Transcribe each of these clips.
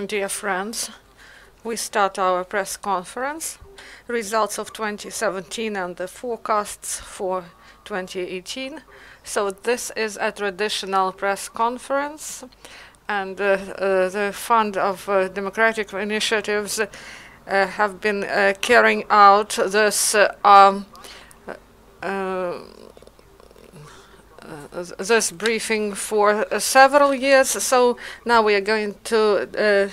Dear friends, we start our press conference, results of 2017 and the forecasts for 2018. So this is a traditional press conference, and the Fund of Democratic Initiatives have been carrying out this briefing for several years. So now we are going to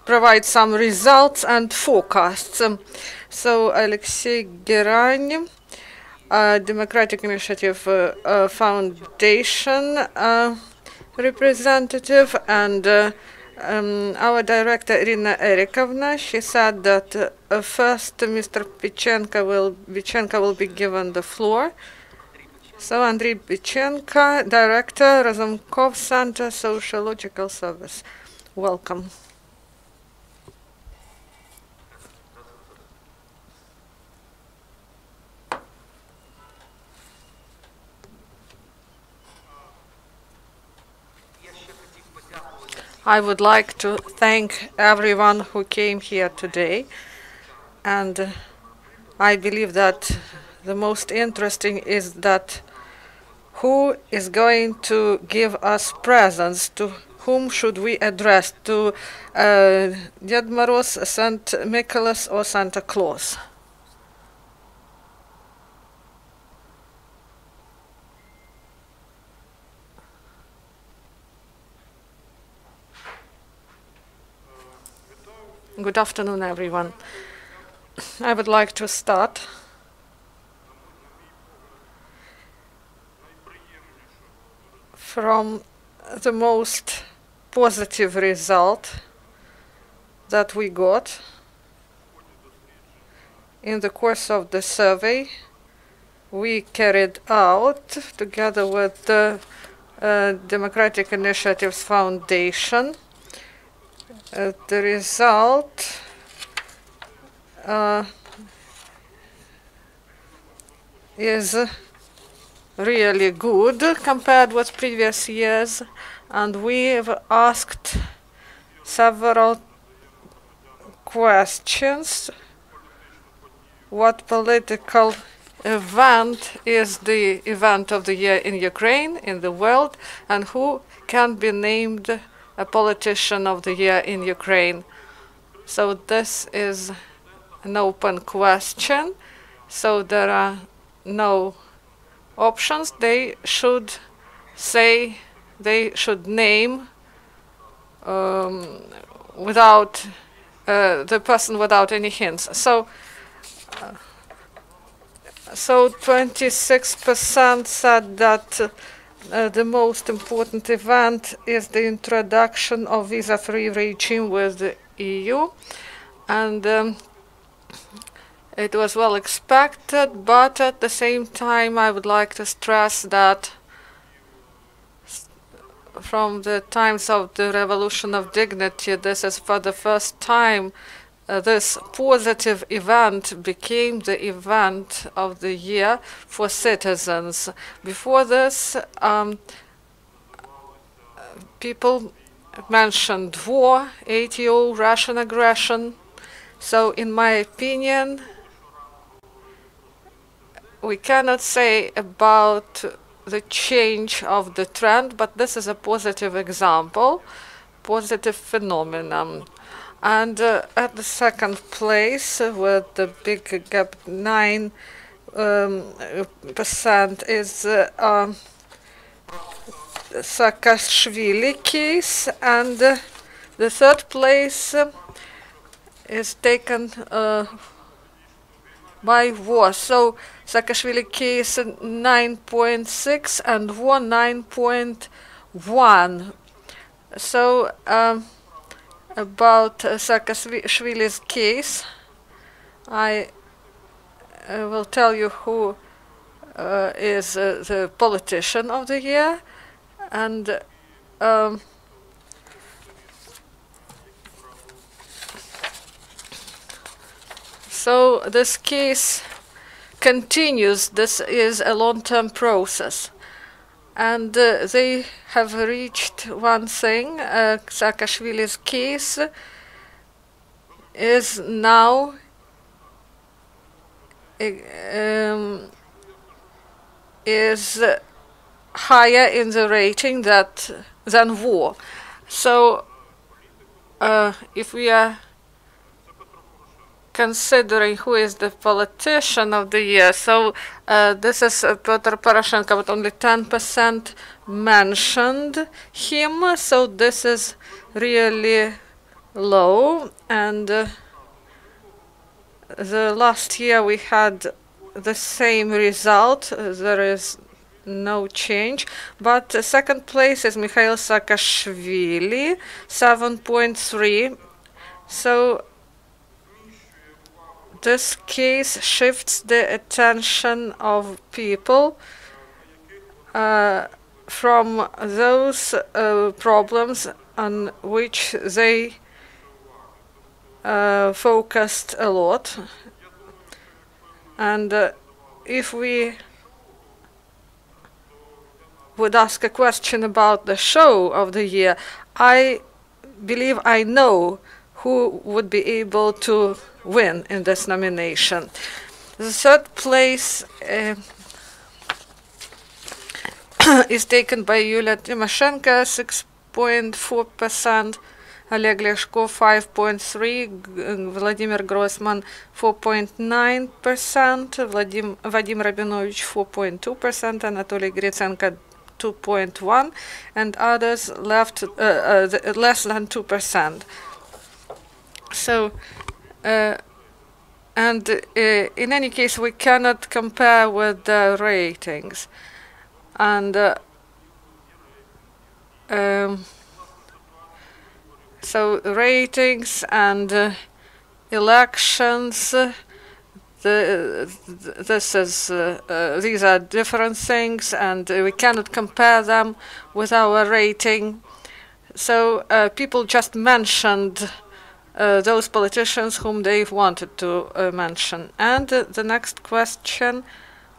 provide some results and forecasts. So Oleksii Gerany, Democratic Initiative Foundation representative, and our director Iryna, she said that first Mr. Bychenko will be given the floor. So Andrii Bychenko, director, Razumkov Center, Sociological Service. Welcome. I would like to thank everyone who came here today, and I believe that the most interesting is that who is going to give us presents, to whom should we address, to Ded Moroz, St. Nicholas, or Santa Claus? Good afternoon, everyone. I would like to start from the most positive result that we got in the course of the survey we carried out together with the Democratic Initiatives Foundation. The result is really good compared with previous years, and we've asked several questions. What political event is the event of the year in Ukraine, in the world, and who can be named a politician of the year in Ukraine? So this is an open question, so there are no options. They should say, they should name without the person without any hints. So 26% said that the most important event is the introduction of visa-free regime with the EU, and it was well expected, but at the same time I would like to stress that from the times of the Revolution of Dignity, this is for the first time this positive event became the event of the year for citizens. Before this, people mentioned war, ATO, Russian aggression. So in my opinion, we cannot say about the change of the trend, but this is a positive example, positive phenomenon. And at the second place, with the big gap, 9% is Saakashvili case, and the third place is taken by war. So Saakashvili case 9.6 and war 9.1. So about Saakashvili's case, I will tell you who is the politician of the year, and so this case continues. This is a long-term process, and they have reached one thing. Saakashvili's case is now is higher in the rating than war. So if we are considering who is the politician of the year, so this is Pyotr Poroshenko, but only 10% mentioned him, so this is really low. And the last year we had the same result. There is no change, but second place is Mikhail Saakashvili, 7.3. So this case shifts the attention of people from those problems on which they focused a lot. And if we would ask a question about the show of the year, I believe I know who would be able to win in this nomination. The third place is taken by Yulia Tymoshenko, 6.4%, Oleg Leshko, 5.3%, Vladimir Grossman, 4.9%, Vadim Rabinovich, 4.2%, Anatoly Gritsenko, 2.1%, and others left less than 2%. So, and in any case, we cannot compare with the ratings. And so ratings and elections, these are different things, and we cannot compare them with our rating. So people just mentioned those politicians whom they wanted to mention. And the next question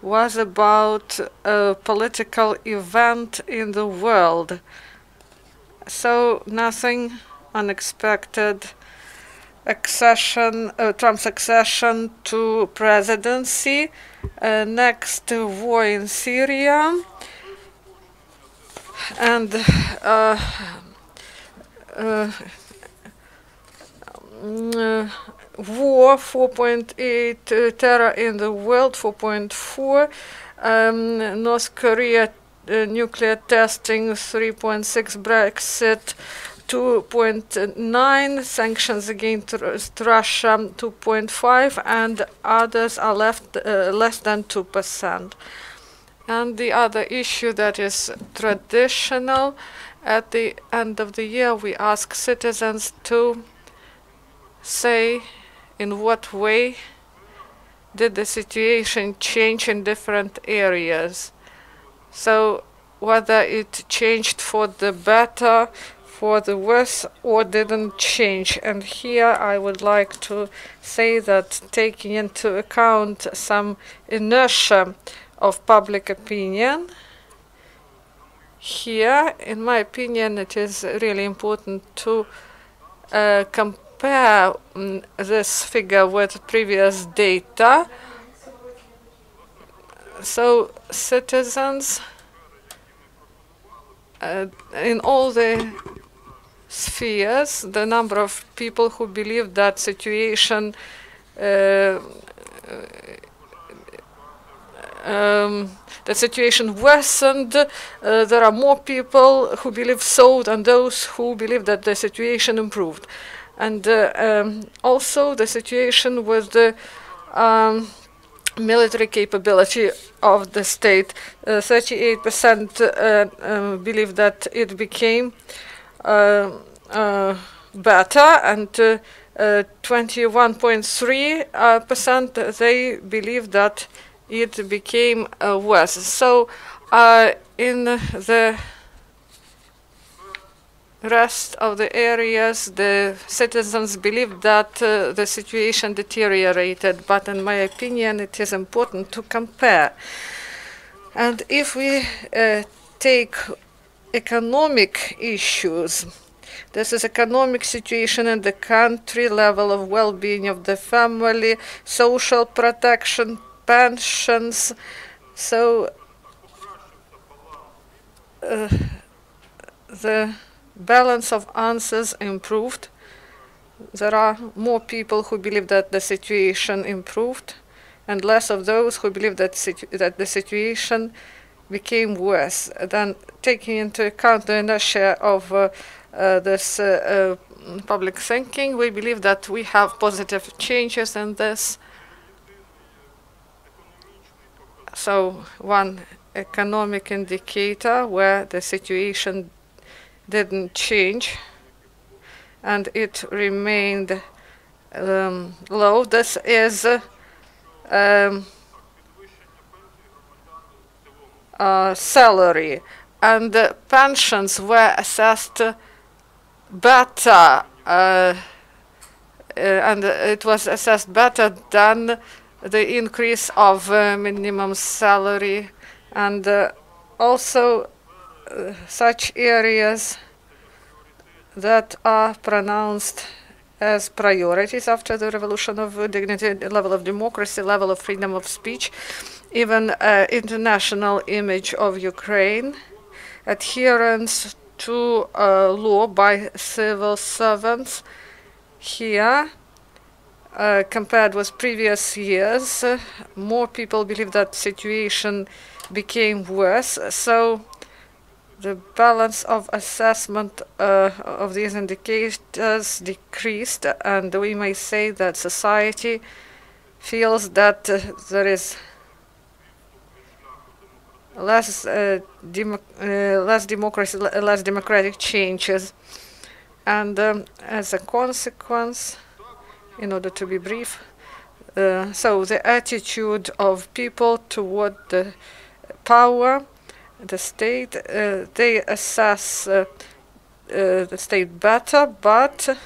was about a political event in the world. So nothing unexpected. Trump's accession to presidency. Next, war in Syria. And war, 4.8, terror in the world, 4.4, North Korea nuclear testing, 3.6, Brexit, 2.9, sanctions against Russia, 2.5, and others are left less than 2%. And the other issue that is traditional, at the end of the year we ask citizens to say in what way did the situation change in different areas. So whether it changed for the better, for the worse, or didn't change. And here I would like to say that, taking into account some inertia of public opinion, here, in my opinion, it is really important to compare this figure with previous data. So citizens in all the spheres, the number of people who believe that situation worsened, there are more people who believe so than those who believe that the situation improved. And also the situation with the military capability of the state. 38% believe that it became better, and 21.3% they believe that it became worse. So in the rest of the areas, the citizens believe that the situation deteriorated, but in my opinion it is important to compare. And if we take economic issues. This is economic situation in the country, level of well-being of the family, social protection, pensions. So the balance of answers improved. There are more people who believe that the situation improved, and less of those who believe that the situation became worse. Then, taking into account the inertia of this public thinking, we believe that we have positive changes in this. So, one economic indicator where the situation didn't change and it remained low. This is salary, and pensions were assessed better, and it was assessed better than the increase of minimum salary, and also such areas that are pronounced as priorities after the revolution of dignity, level of democracy, level of freedom of speech, even international image of Ukraine, adherence to law by civil servants. Here, compared with previous years, more people believe that situation became worse. So the balance of assessment of these indicators decreased, and we may say that society feels that there is less democracy, less democratic changes. And as a consequence, in order to be brief, so the attitude of people toward the power, the state, they assess the state better, but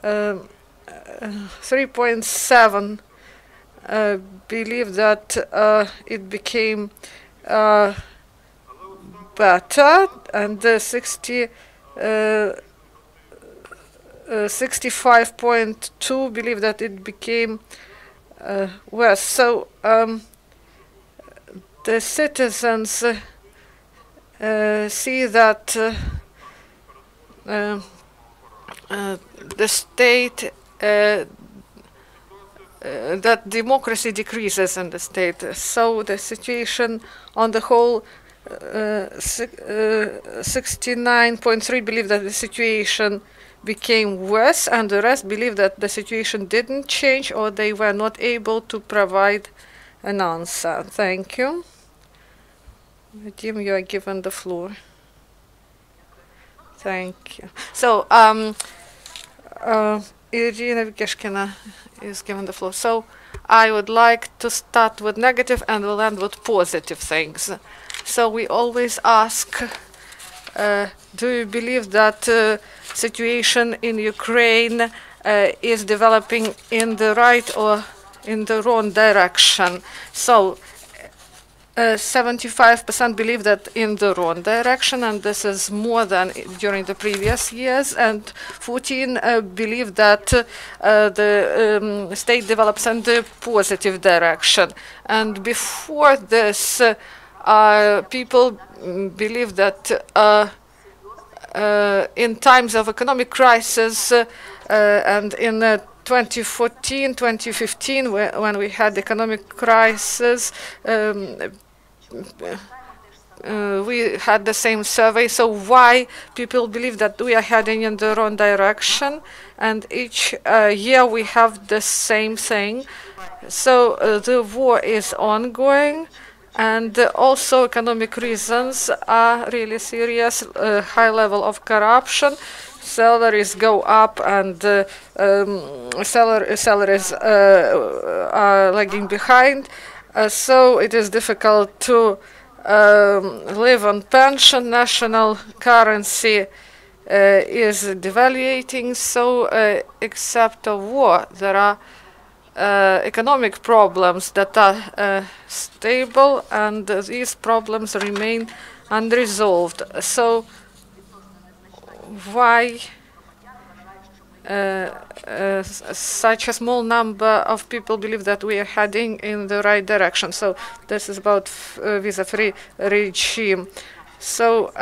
3.7 believe that it became better, and 65.2 believe that it became worse. So the citizens see that the state, that democracy decreases in the state. So the situation on the whole, 69.3 believe that the situation became worse, and the rest believe that the situation didn't change, or they were not able to provide an answer. Thank you. Vadim, you are given the floor. Thank you. So, Iryna Bekeshkina is given the floor. So, I would like to start with negative and we'll end with positive things. So, we always ask, do you believe that situation in Ukraine is developing in the right or in the wrong direction? So 75% believe that in the wrong direction, and this is more than during the previous years, and 14 believe that the state develops in the positive direction. And before this, people believe that in times of economic crisis and in 2014, 2015, when we had economic crisis, we had the same survey. So why people believe that we are heading in the wrong direction? And each year we have the same thing. So the war is ongoing, and also economic reasons are really serious. High level of corruption, salaries go up, and salaries are lagging behind. So it is difficult to live on pension. National currency is devaluating. So except a war, there are economic problems that are stable, and these problems remain unresolved. So why such a small number of people believe that we are heading in the right direction? So this is about visa-free regime. So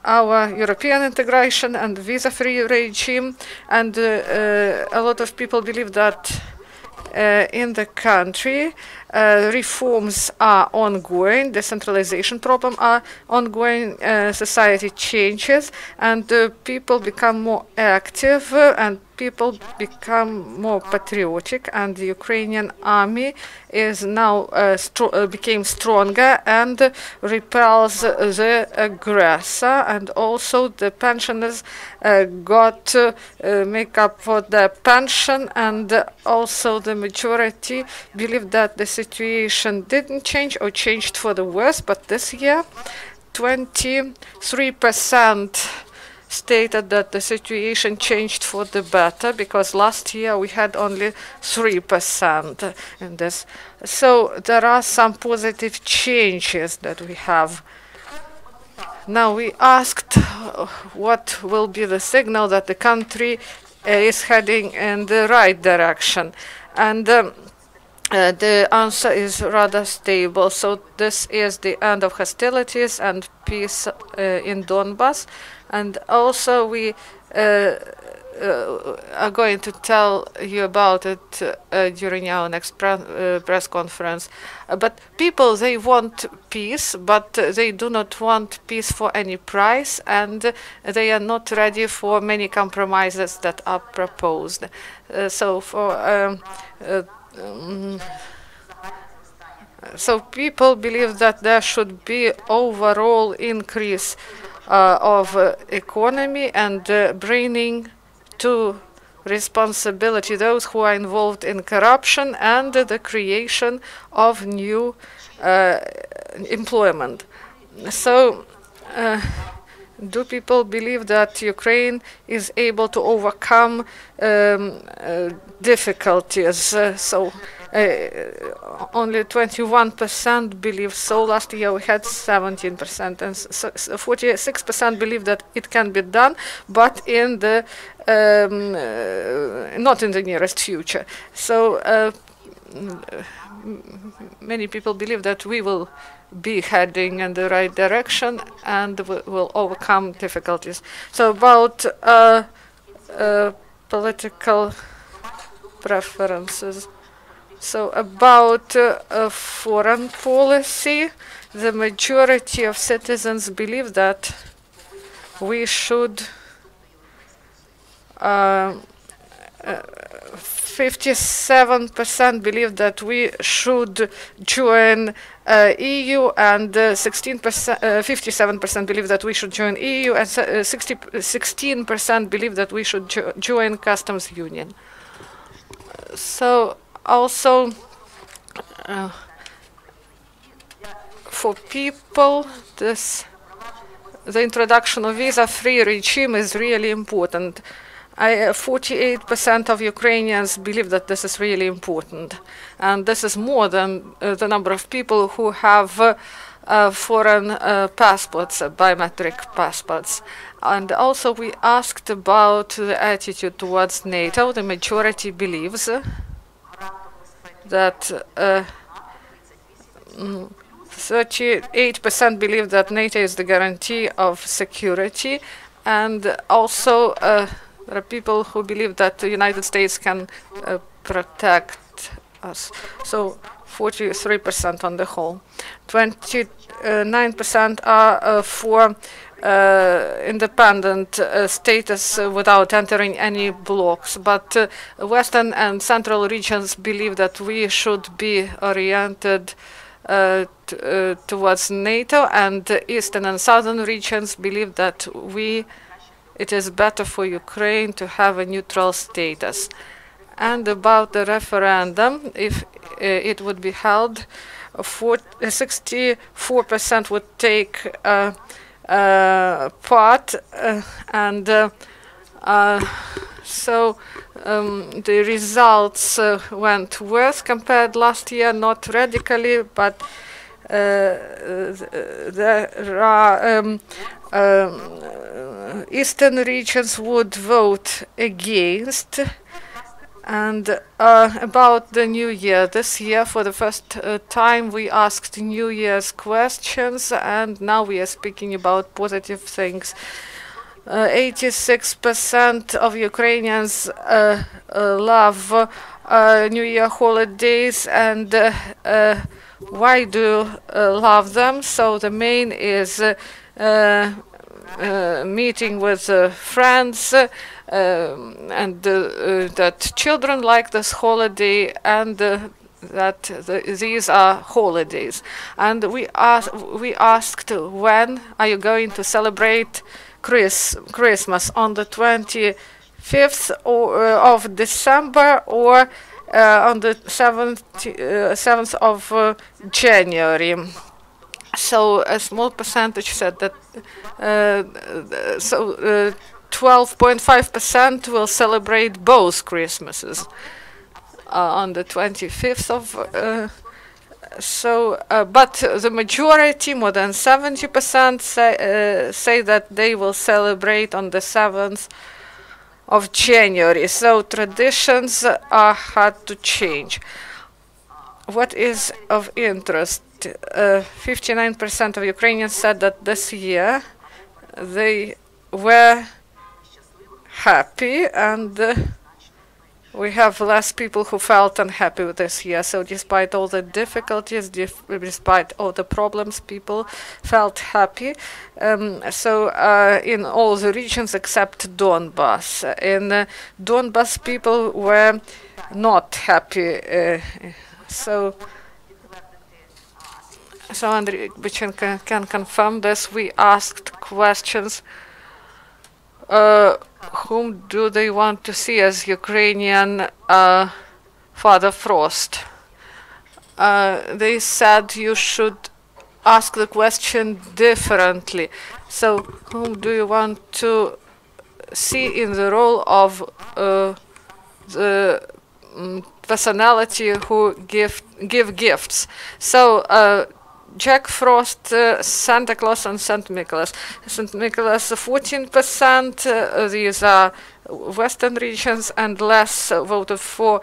our European integration and visa-free regime, and a lot of people believe that in the country reforms are ongoing, decentralization problem are ongoing, society changes, and people become more active, and people become more patriotic, and the Ukrainian army is now became stronger and repels the aggressor, and also the pensioners got make up for their pension, and also the majority believe that the situation didn't change or changed for the worse, but this year 23% stated that the situation changed for the better, because last year we had only 3% in this. So there are some positive changes that we have. Now we asked what will be the signal that the country is heading in the right direction, and the answer is rather stable. So this is the end of hostilities and peace in Donbass. And also we are going to tell you about it during our next press conference. But people, they want peace, but they do not want peace for any price, and they are not ready for many compromises that are proposed. So people believe that there should be overall increase of economy, and bringing to responsibility those who are involved in corruption, and the creation of new employment. So do people believe that Ukraine is able to overcome difficulties? Only 21% believe so. Last year we had 17%, and 46% believe that it can be done, but in the not in the nearest future. So many people believe that we will be heading in the right direction and will overcome difficulties. So about political preferences. So about foreign policy, the majority of citizens believe that we should 57% believe that we should join EU, and 57% believe that we should join EU, and 16% believe that we should join customs union. So also for people, the introduction of visa-free regime is really important. 48% of Ukrainians believe that this is really important, and this is more than the number of people who have foreign passports, biometric passports. And also we asked about the attitude towards NATO. The majority believes that 38% believe that NATO is the guarantee of security, and also there are people who believe that the United States can protect us. So 43% on the whole. 29% are for independent status without entering any blocks. But Western and Central regions believe that we should be oriented towards NATO, and Eastern and Southern regions believe that it is better for Ukraine to have a neutral status. And about the referendum, if it would be held, 64% would take part, and so the results went worse compared last year, not radically, but there are eastern regions would vote against. And about the New Year, this year for the first time we asked New Year's questions, and now we are speaking about positive things. 86% of Ukrainians love New Year holidays, and why do you love them? So the main is meeting with friends, and that children like this holiday, and that these are holidays. And we asked, when are you going to celebrate Christmas, on the 25th of December, or on the 7th of January? So a small percentage said that 12.5% will celebrate both Christmases on the 25th of but the majority, more than 70%, say that they will celebrate on the 7th of January. So traditions are hard to change. What is of interest? 59% of Ukrainians said that this year they were happy, and we have less people who felt unhappy with this year. So despite all the difficulties, despite all the problems, people felt happy. In all the regions except Donbas. In Donbas, people were not happy. So Andrii Bychenko can confirm this. We asked questions. Whom do they want to see as Ukrainian Father Frost? They said you should ask the question differently. So, whom do you want to see in the role of the personality who give gifts? So, Jack Frost, Santa Claus, and St. Nicholas. St. Nicholas, 14%. These are Western regions, and less voted for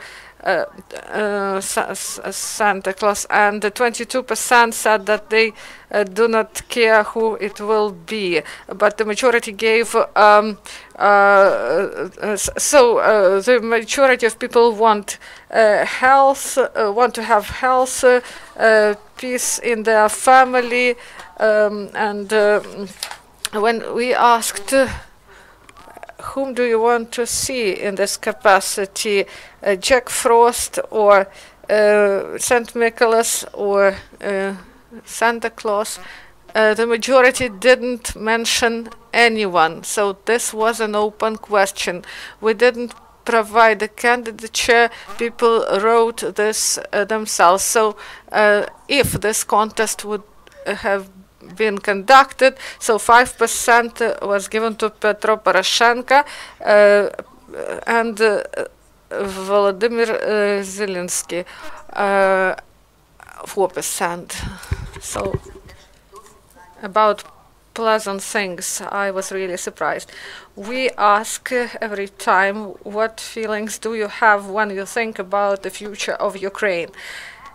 Santa Claus, and 22% said that they do not care who it will be, but the majority gave. The majority of people want health, want to have health, peace in their family, and when we asked, whom do you want to see in this capacity, Jack Frost or St. Nicholas or Santa Claus? The majority didn't mention anyone, so this was an open question. We didn't provide a candidature, people wrote this themselves. So if this contest would have been conducted, so 5% was given to Petro Poroshenko and Volodymyr Zelensky, 4%. So about pleasant things, I was really surprised. We ask every time, what feelings do you have when you think about the future of Ukraine?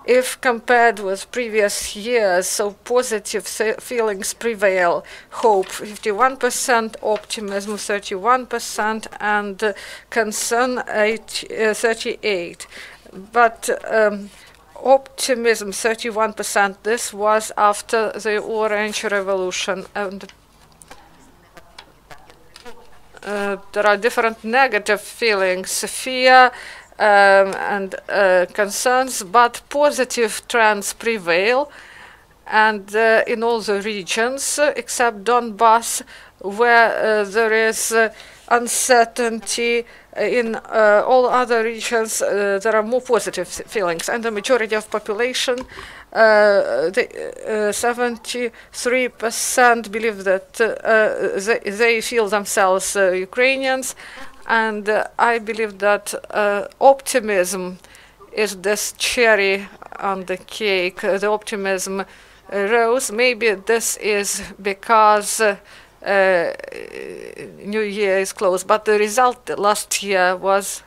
If compared with previous years, so positive feelings prevail. Hope, 51%, optimism, 31%, and concern, 38%. But optimism, 31%, this was after the Orange Revolution. And there are different negative feelings, fear, and concerns, but positive trends prevail, and in all the regions except Donbas, where there is uncertainty. In all other regions there are more positive feelings, and the majority of population, 73%, believe that they feel themselves Ukrainians. And I believe that optimism is this cherry on the cake. The optimism rose. Maybe this is because New Year is close, but the result last year was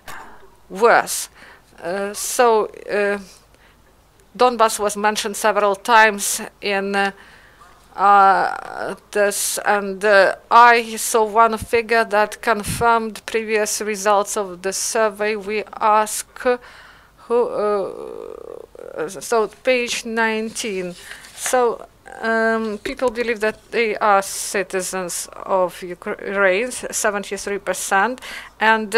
worse. So Donbas was mentioned several times in this, and I saw one figure that confirmed previous results of the survey. We ask so page 19. So people believe that they are citizens of Ukraine, 73%, and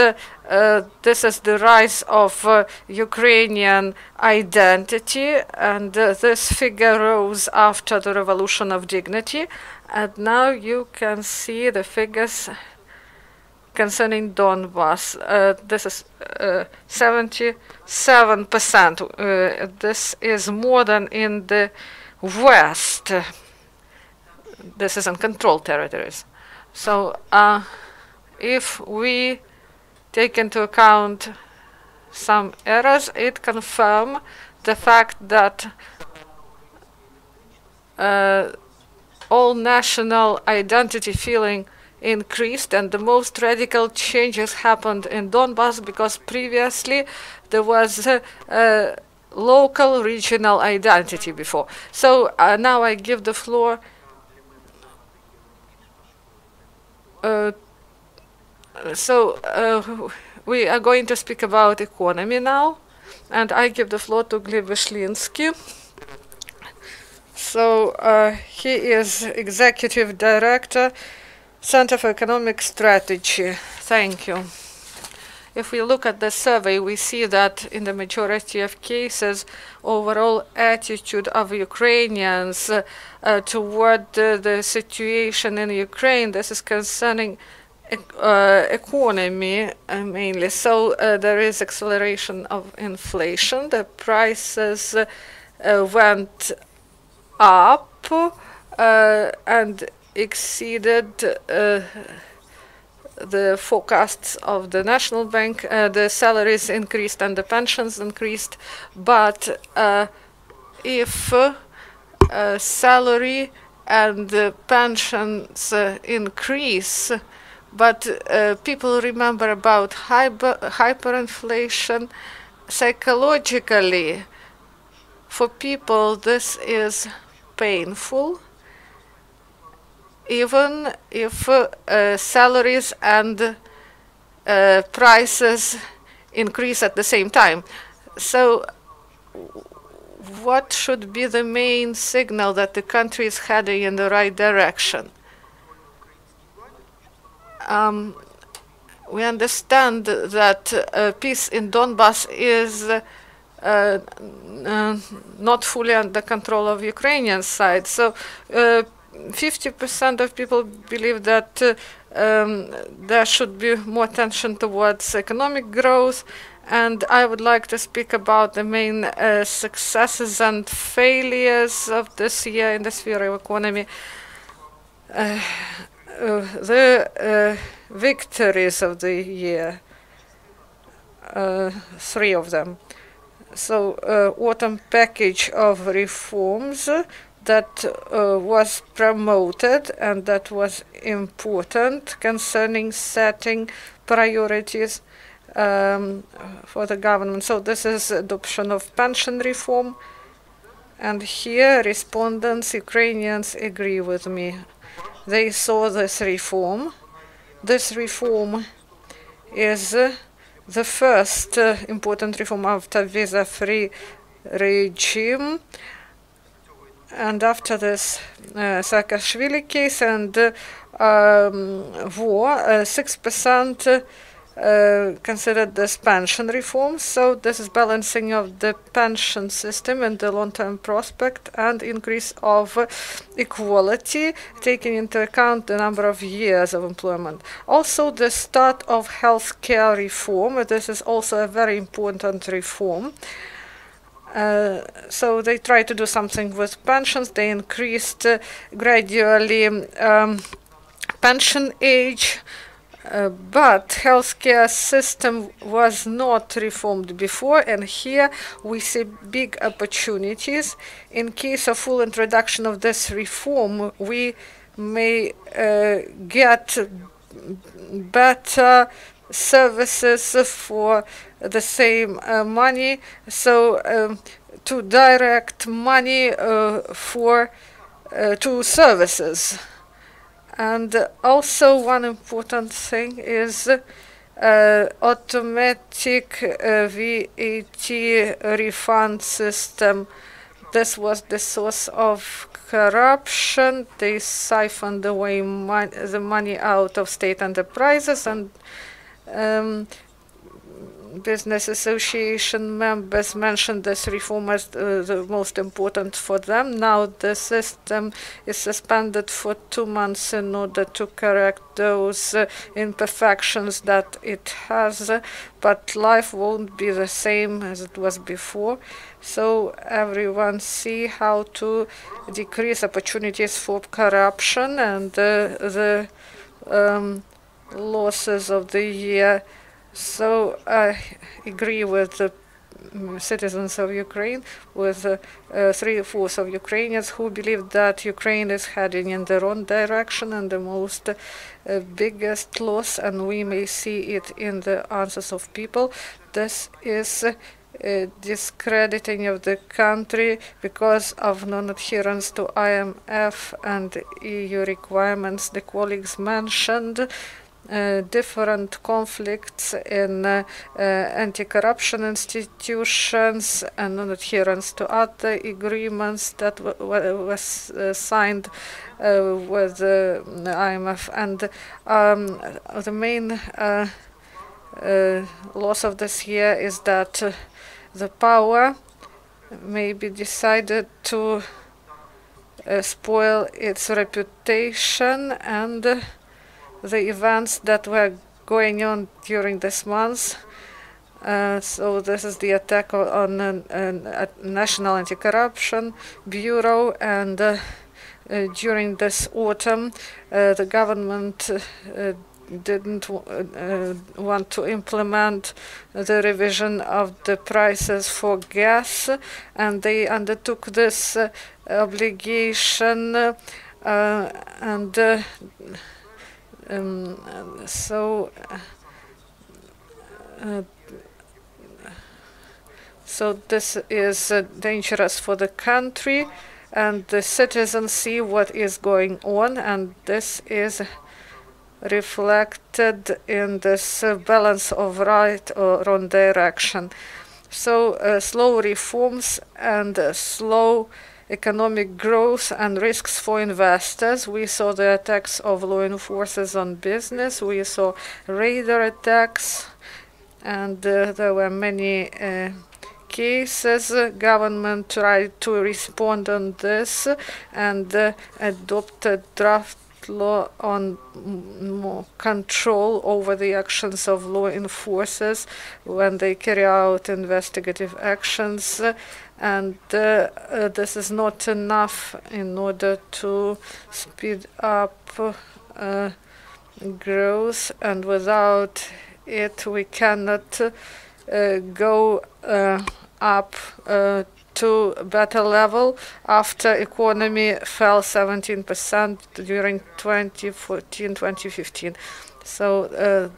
this is the rise of Ukrainian identity, and this figure rose after the Revolution of Dignity, and now you can see the figures concerning Donbas. This is 77%. This is more than in the West. This is uncontrolled territories. So if we take into account some errors, it confirms the fact that all national identity feeling increased, and the most radical changes happened in Donbas, because previously there was local regional identity before. So now I give the floor we are going to speak about economy now, and I give the floor to Vyshlinskyi. So he is Executive Director, Center for Economic Strategy. Thank you. If we look at the survey, we see that in the majority of cases, overall attitude of Ukrainians toward the situation in Ukraine, this is concerning economy mainly. So there is acceleration of inflation. The prices went up and exceeded the forecasts of the National Bank. The salaries increased and the pensions increased, but if salary and pensions increase, but people remember about hyperinflation, psychologically, for people this is painful, even if salaries and prices increase at the same time. So what should be the main signal that the country is heading in the right direction? We understand that peace in Donbas is not fully under control of Ukrainian side. So 50% of people believe that there should be more attention towards economic growth, and I would like to speak about the main successes and failures of this year in the sphere of economy. The victories of the year, 3 of them. So autumn package of reforms that was promoted and that was important concerning setting priorities for the government. So this is adoption of pension reform, and here respondents, Ukrainians, agree with me. They saw this reform. This reform is the first important reform after visa-free regime, and after this Saakashvili case and war, 6% considered this pension reform. So this is balancing of the pension system and the long-term prospect and increase of equality, taking into account the number of years of employment. Also the start of healthcare reform. This is also a very important reform. So they tried to do something with pensions. They increased gradually pension age, but healthcare system was not reformed before, and here we see big opportunities. In case of full introduction of this reform, we may get better services for the same money, so to direct money for to services. And also one important thing is automatic VAT refund system. This was the source of corruption. They siphoned away the money out of state enterprises, and business association members mentioned this reform as the most important for them. Now the system is suspended for 2 months in order to correct those imperfections that it has, but life won't be the same as it was before. So everyone see how to decrease opportunities for corruption, and the losses of the year. So I agree with the citizens of Ukraine, with 3/4 of Ukrainians who believe that Ukraine is heading in the wrong direction, and the most biggest loss, and we may see it in the answers of people, this is discrediting of the country because of non-adherence to IMF and EU requirements. The colleagues mentioned different conflicts in anti-corruption institutions and non-adherence to other agreements that was signed with the IMF. And the main loss of this year is that the power may be decided to spoil its reputation, and the events that were going on during this month. So this is the attack on National Anti-Corruption Bureau, and during this autumn the government didn't want to implement the revision of the prices for gas, and they undertook this obligation, so this is dangerous for the country, and the citizens see what is going on, and this is reflected in this balance of right or wrong direction. So slow reforms and slow economic growth and risks for investors. We saw the attacks of law enforcers on business. We saw radar attacks, and there were many cases. Government tried to respond on this and adopted draft law on more control over the actions of law enforcers when they carry out investigative actions, and this is not enough in order to speed up growth, and without it we cannot go up to better level after economy fell 17% during 2014-2015. So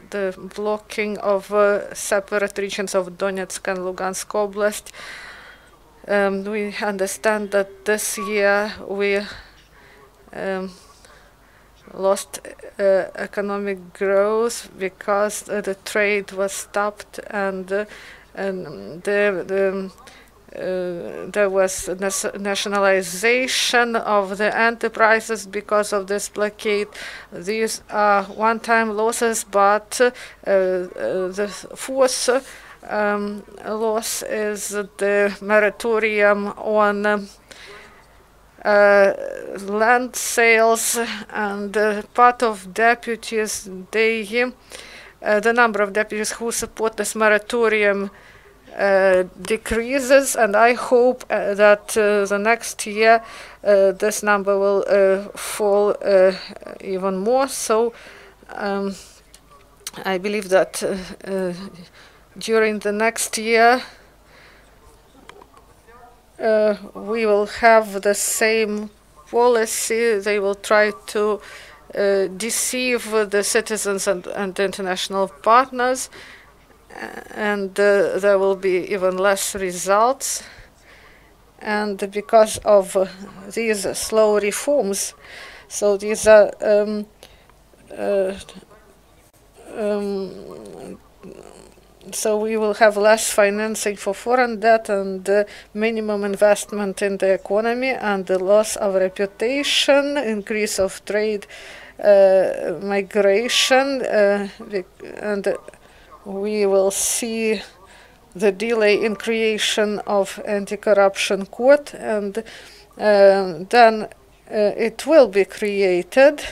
the blocking of separate regions of Donetsk and Lugansk Oblast, we understand that this year we lost economic growth because the trade was stopped, and there was nationalization of the enterprises because of this blockade. These are one-time losses, but the fourth loss is the moratorium on land sales, and part of deputies, the number of deputies who support this moratorium decreases, and I hope that the next year this number will fall even more. So I believe that during the next year we will have the same policy. They will try to deceive the citizens and international partners, and there will be even less results. And because of these slow reforms, so these are so we will have less financing for foreign debt and minimum investment in the economy and the loss of reputation, increase of trade, migration, and we will see the delay in creation of anti-corruption court, and then it will be created,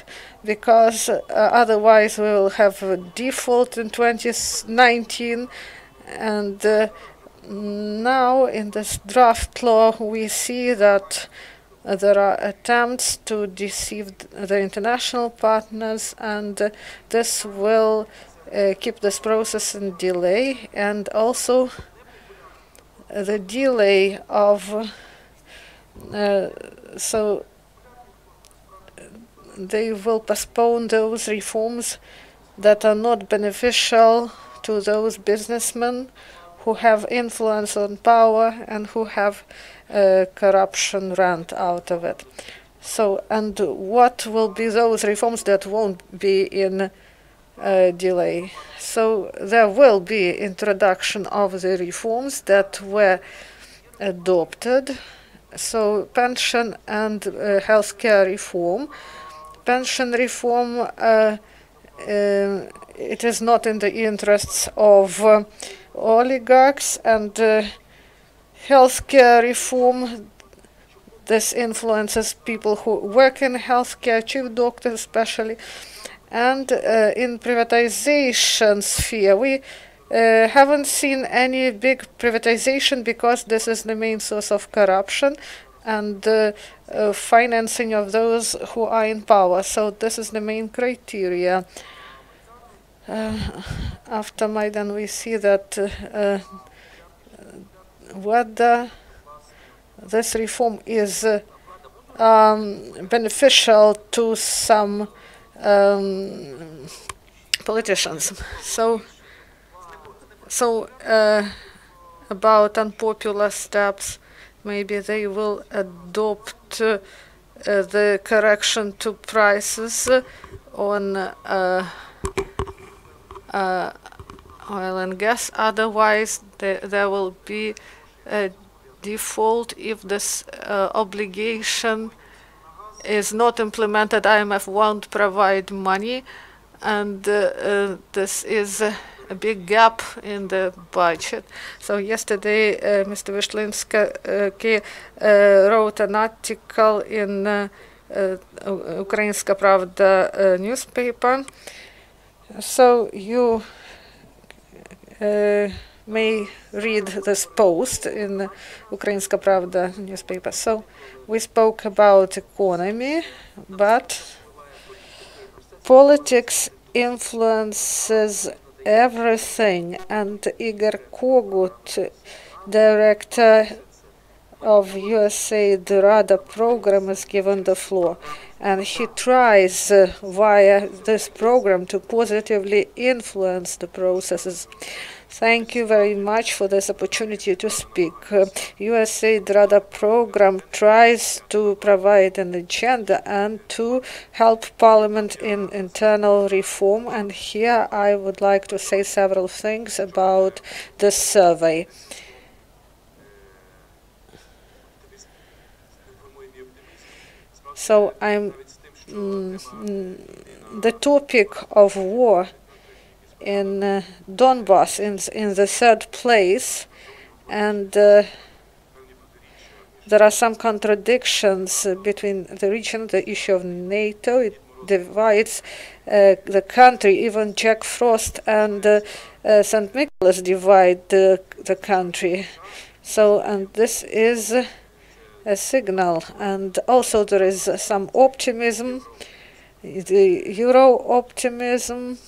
because otherwise we will have a default in 2019. And now in this draft law we see that there are attempts to deceive the international partners, and this will keep this process in delay. And also the delay of so they will postpone those reforms that are not beneficial to those businessmen who have influence on power and who have corruption rent out of it. So, and what will be those reforms that won't be in delay? So there will be introduction of the reforms that were adopted. So pension and healthcare reform. Pension reform, it is not in the interests of oligarchs, and healthcare reform, this influences people who work in healthcare, chief doctors especially. And in privatization sphere, we haven't seen any big privatization, because this is the main source of corruption and financing of those who are in power. So this is the main criteria. After Maidan, we see that whether this reform is beneficial to some politicians. So about unpopular steps, maybe they will adopt the correction to prices on oil and gas. Otherwise, there will be a default if this obligation is not implemented. IMF won't provide money, and this is a big gap in the budget. So yesterday, Mr. Vyshlinskyi wrote an article in Ukrainska Pravda newspaper. So you may read this post in Ukrainska Pravda newspaper. So we spoke about economy, but politics influences everything, and Ihor Kohut, director of USAID Rada program, is given the floor, and he tries via this program to positively influence the processes. Thank you very much for this opportunity to speak. USAID Rada program tries to provide an agenda and to help Parliament in internal reform, and here I would like to say several things about this survey. So the topic of war in Donbass in the third place, and there are some contradictions between the region. The issue of NATO, it divides the country. Even Jack Frost and St. Nicholas divide the country. So, and this is a signal. And also there is some optimism, the Euro optimism.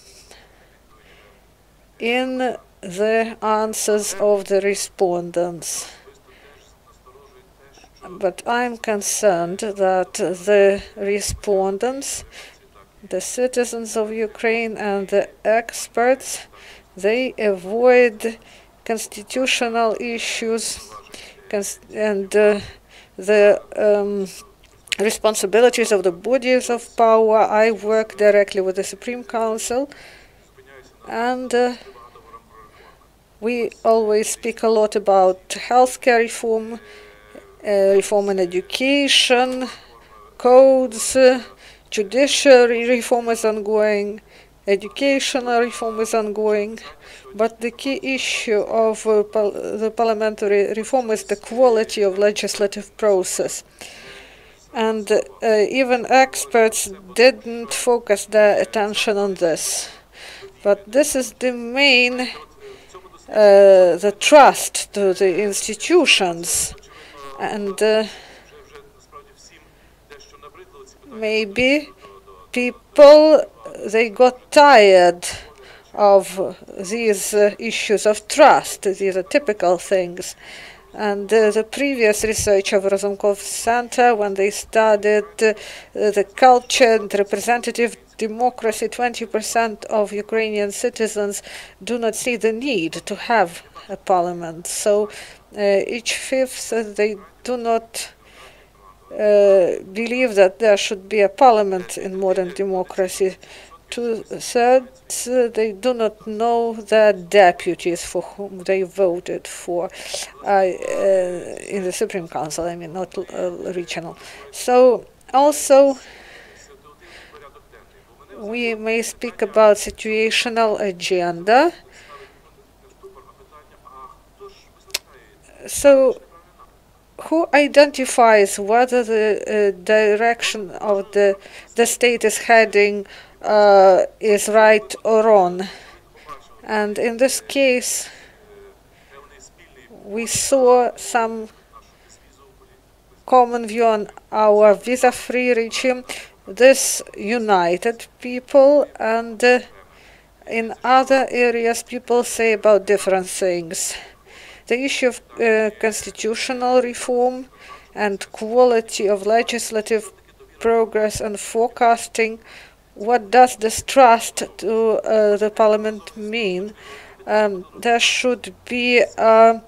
in the answers of the respondents. But I'm concerned that the respondents, the citizens of Ukraine and the experts, they avoid constitutional issues and the responsibilities of the bodies of power. I work directly with the Supreme Council, and we always speak a lot about healthcare reform, reform in education, codes, judiciary reform is ongoing, educational reform is ongoing, but the key issue of the parliamentary reform is the quality of legislative process. And even experts didn't focus their attention on this. But this is the main, the trust to the institutions. And maybe people, they got tired of these issues of trust. These are typical things. And the previous research of Razumkov Center, when they studied the culture and representative democracy, 20% of Ukrainian citizens do not see the need to have a parliament. So each fifth, they do not believe that there should be a parliament in modern democracy. Two-thirds, they do not know their deputies for whom they voted for in the Supreme Council, I mean, not regional. So also we may speak about situational agenda. So who identifies whether the direction of the state is heading is right or wrong? And in this case, we saw some common view on our visa-free regime. This united people, and in other areas people say about different things. The issue of constitutional reform and quality of legislative progress and forecasting. What does this trust to the parliament mean? There should be a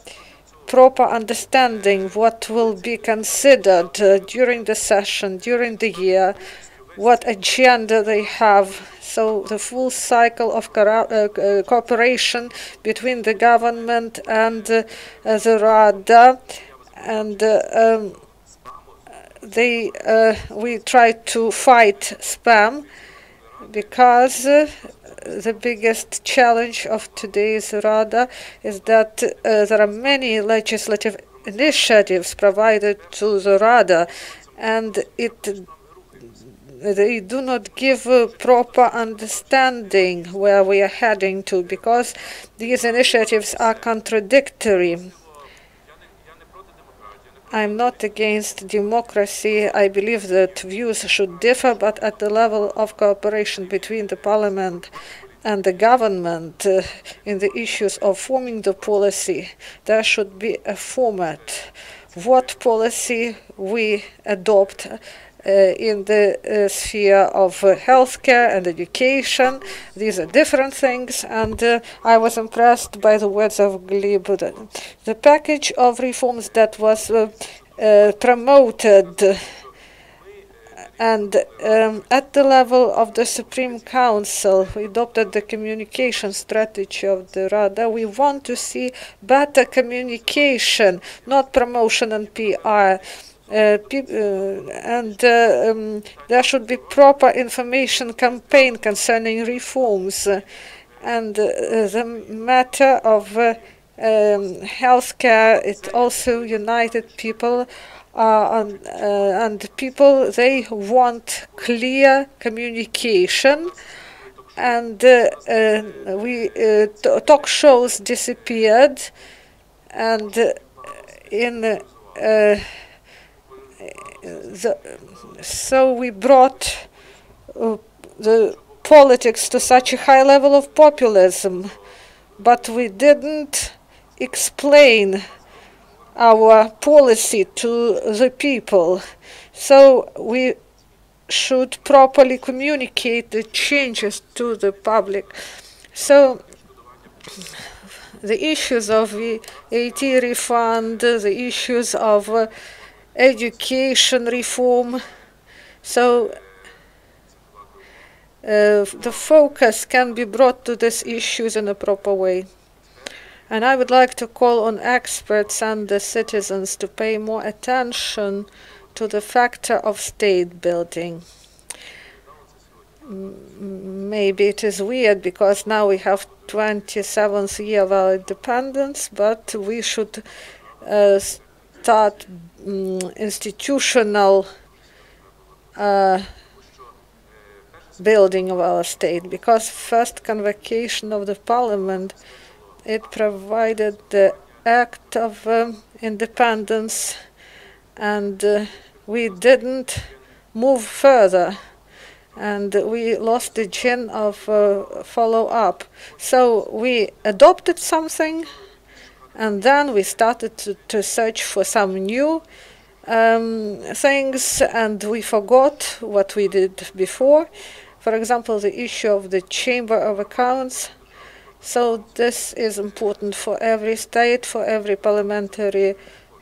proper understanding what will be considered during the session, during the year, what agenda they have. So the full cycle of cooperation between the government and the Rada, and we try to fight spam, because the biggest challenge of today's Rada is that there are many legislative initiatives provided to the Rada, and they do not give a proper understanding where we are heading to, because these initiatives are contradictory. I'm not against democracy. I believe that views should differ, but at the level of cooperation between the parliament and the government in the issues of forming the policy, there should be a format. What policy we adopt in the sphere of healthcare and education. These are different things, and I was impressed by the words of Hlib. The package of reforms that was promoted, and at the level of the Supreme Council, we adopted the communication strategy of the Rada. We want to see better communication, not promotion and PR. And there should be proper information campaign concerning reforms, and the matter of healthcare. It also united people, and people, they want clear communication, and talk shows disappeared, and in so we brought the politics to such a high level of populism. but we didn't explain our policy to the people. So we should properly communicate the changes to the public. So the issues of VAT refund, the issues of education reform, so the focus can be brought to these issues in a proper way. And I would like to call on experts and the citizens to pay more attention to the factor of state building. Maybe it is weird because now we have 27th year of our independence, but we should start institutional building of our state, because first convocation of the parliament, it provided the act of independence, and we didn't move further, and we lost the gene of follow-up. So we adopted something, and then we started to search for some new things, and we forgot what we did before. For example, the issue of the Chamber of Accounts. So this is important for every state, for every parliamentary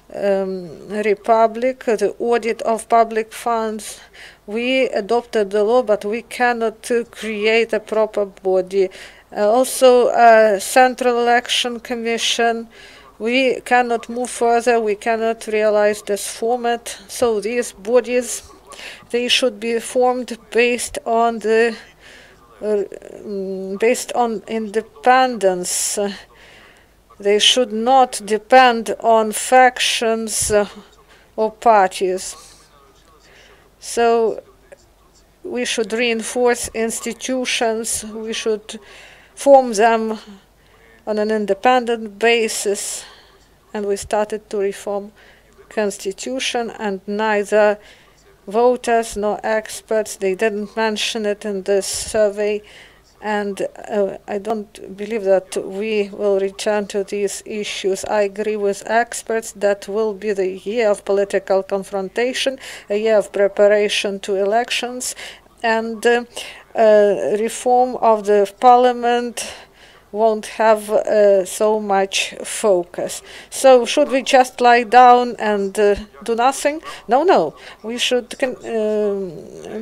republic, the audit of public funds. We adopted the law, but we cannot create a proper body. Also, Central Election Commission. We cannot move further. We cannot realize this format. So these bodies, they should be formed based on the independence. They should not depend on factions or parties. So we should reinforce institutions. We should form them on an independent basis. And we started to reform constitution, and neither voters nor experts, they didn't mention it in this survey, and I don't believe that we will return to these issues. I agree with experts that will be the year of political confrontation, a year of preparation to elections, and reform of the parliament won't have so much focus. So should we just lie down and do nothing? No, no. We should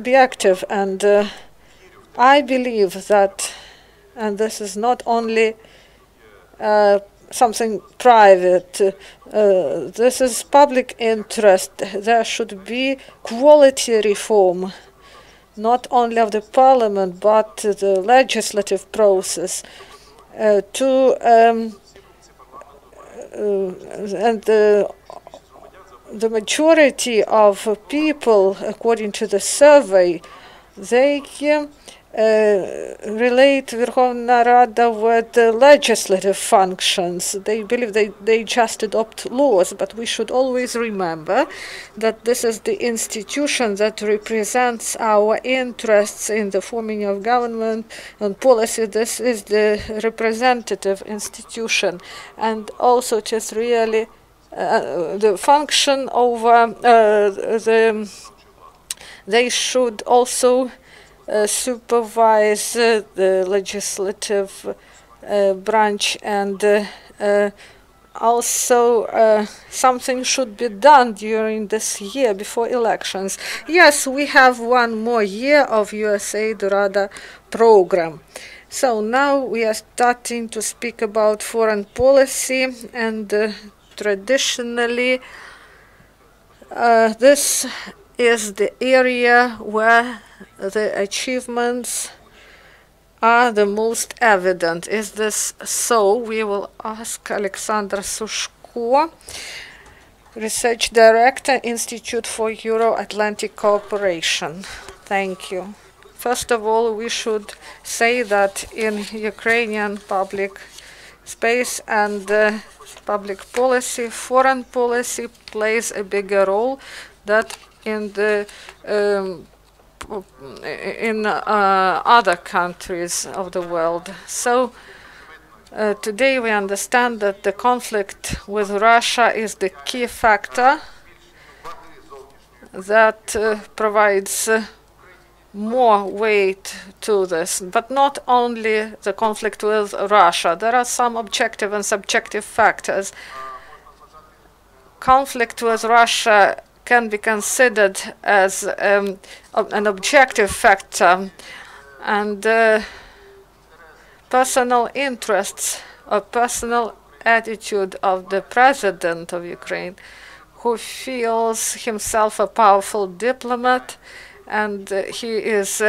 be active. And I believe that, and this is not only something private, this is public interest. There should be quality reform, not only of the parliament, but the legislative process. And the majority of people, according to the survey, they relate Verkhovna Rada with the legislative functions. They believe they just adopt laws, but we should always remember that this is the institution that represents our interests in the forming of government and policy. This is the representative institution, and also it is really the function over they should also supervise the legislative branch, and also something should be done during this year before elections. Yes, we have one more year of USAID Rada program. So now we are starting to speak about foreign policy, and traditionally this is the area where the achievements are the most evident. Is this so? We will ask Oleksandr Sushko, Research Director, Institute for Euro-Atlantic Cooperation. Thank you. First of all, we should say that in Ukrainian public space and public policy, foreign policy plays a bigger role than in the other countries of the world. So Today we understand that the conflict with Russia is the key factor that provides more weight to this, but not only the conflict with Russia. There are some objective and subjective factors. Conflict with Russia can be considered as an objective factor, and personal interests or personal attitude of the president of Ukraine, who feels himself a powerful diplomat, and he is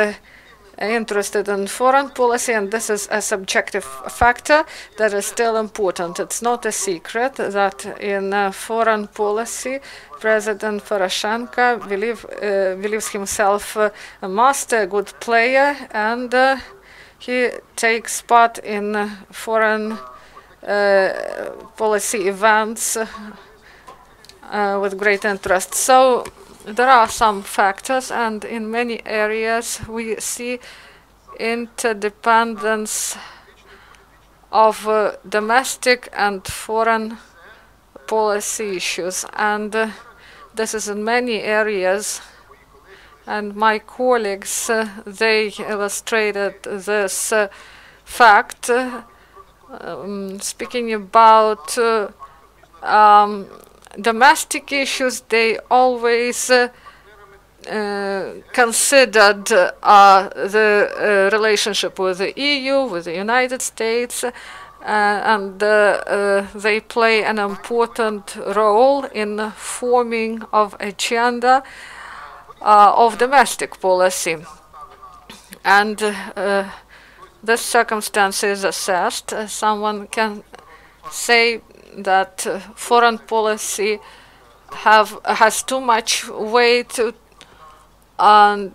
interested in foreign policy, and this is a subjective factor that is still important. It's not a secret that in foreign policy, President Poroshenko believes himself a master, a good player, and he takes part in foreign policy events with great interest. So there are some factors, and in many areas we see interdependence of domestic and foreign policy issues, and this is in many areas. And my colleagues, they illustrated this fact, speaking about domestic issues. They always considered the relationship with the EU, with the United States, and they play an important role in forming of agenda of domestic policy. And this circumstance is assessed. Someone can say that foreign policy has too much weight, and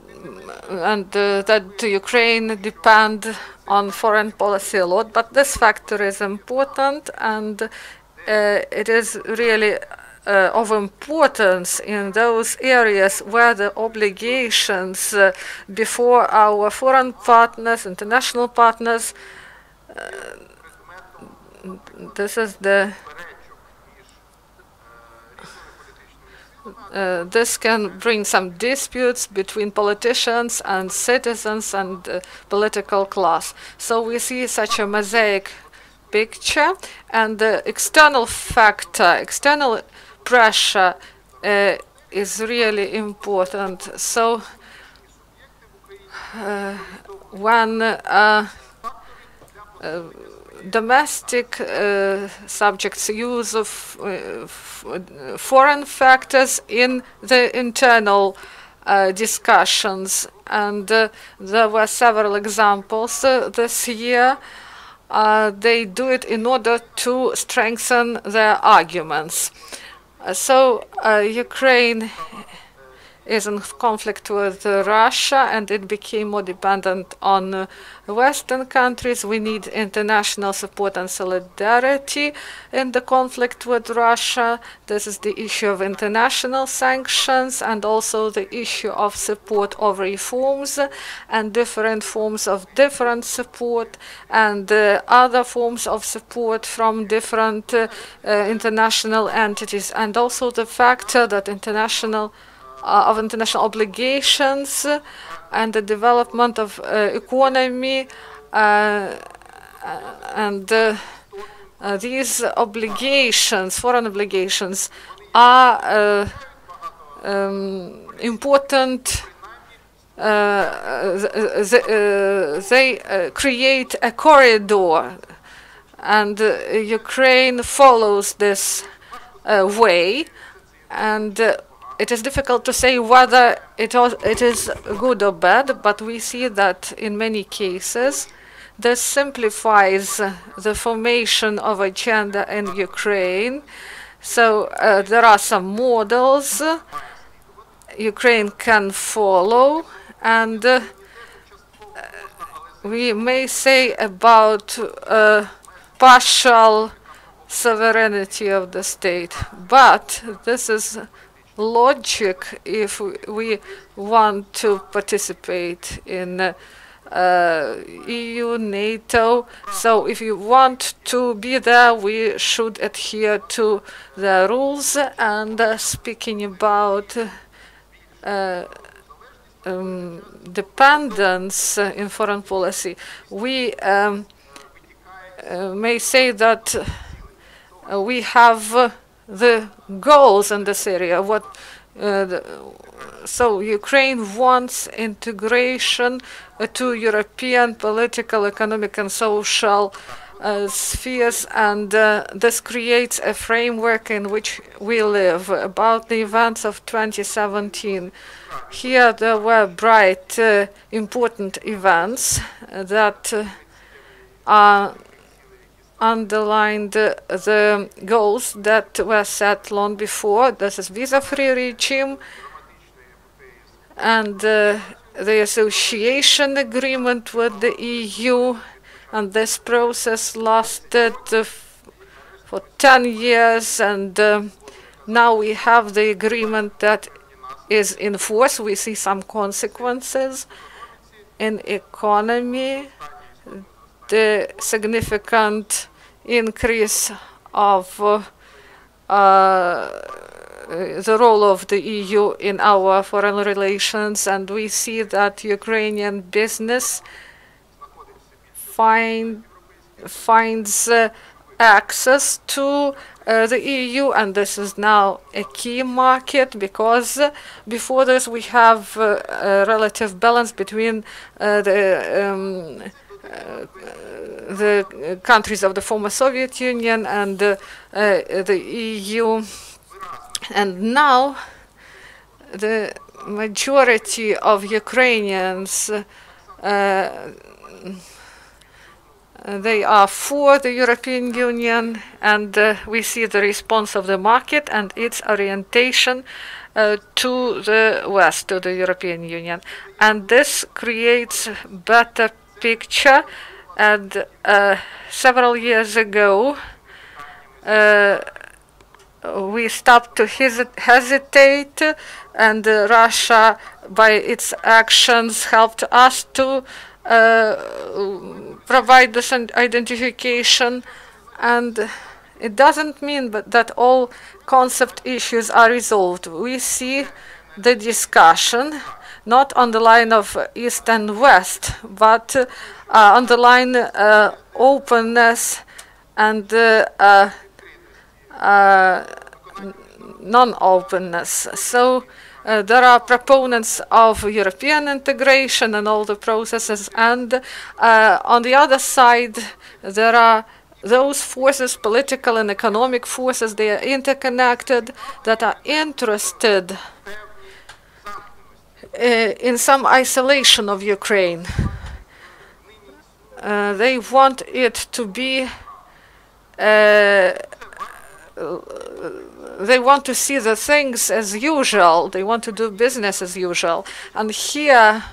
that Ukraine depend on foreign policy a lot. But this factor is important, and it is really of importance in those areas where the obligations before our foreign partners, international partners, this is the this can bring some disputes between politicians and citizens and political class. So we see such a mosaic picture, and the external factor, external pressure is really important. So when domestic subjects use of foreign factors in the internal discussions, and there were several examples this year. They do it in order to strengthen their arguments. So Ukraine is in conflict with Russia, and it became more dependent on Western countries. We need international support and solidarity in the conflict with Russia. This is the issue of international sanctions, and also the issue of support of reforms and different forms of different support, and other forms of support from different international entities, and also the factor that international obligations and the development of economy, and these obligations, foreign obligations, are important. They create a corridor, and Ukraine follows this way, and it is difficult to say whether it is good or bad, but we see that in many cases this simplifies the formation of agenda in Ukraine. So there are some models Ukraine can follow, and we may say about partial sovereignty of the state, but this is logic if we want to participate in EU, NATO. So if you want to be there, we should adhere to the rules. And speaking about dependence in foreign policy, we may say that we have the goals in this area. So Ukraine wants integration to European political, economic, and social spheres, and this creates a framework in which we live. About the events of 2017, here there were bright, important events that underlined the goals that were set long before. This is visa-free regime and the association agreement with the EU, and this process lasted for 10 years, and now we have the agreement that is in force. We see some consequences in economy, the significant increase of the role of the EU in our foreign relations, and we see that Ukrainian business finds access to the EU, and this is now a key market, because before this we have a relative balance between the countries of the former Soviet Union and the EU. And now the majority of Ukrainians, they are for the European Union, and we see the response of the market and its orientation to the West, to the European Union. And this creates better picture. And several years ago, we stopped to hesitate, and Russia, by its actions, helped us to provide this identification. And it doesn't mean that all concept issues are resolved. We see the discussion not on the line of East and West, but on the line openness and non-openness. So there are proponents of European integration and all the processes, and on the other side there are those forces, political and economic forces, they are interconnected, that are interested in some isolation of Ukraine. They want it to be they want to see the things as usual. They want to do business as usual. And here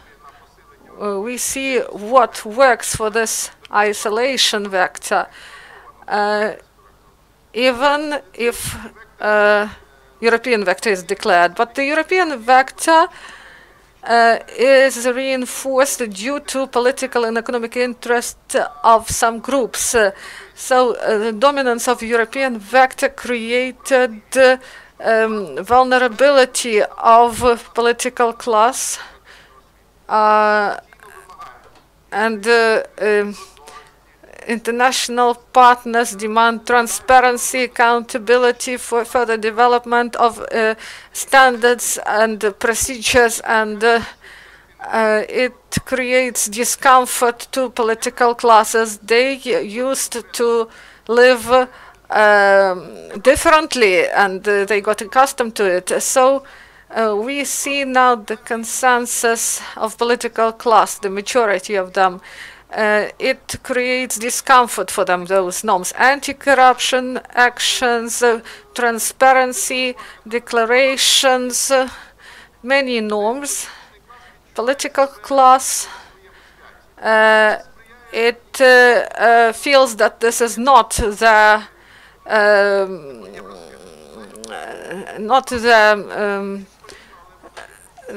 we see what works for this isolation vector. Even if European vector is declared, but the European vector is reinforced due to political and economic interest of some groups. So the dominance of European vector created vulnerability of political class, and international partners demand transparency, accountability for further development of standards and procedures, and it creates discomfort to political classes. They used to live differently, and they got accustomed to it. So we see now the consensus of political class, the majority of them. It creates discomfort for them, those norms. Anti-corruption actions, transparency, declarations, many norms. Political class, it feels that this is not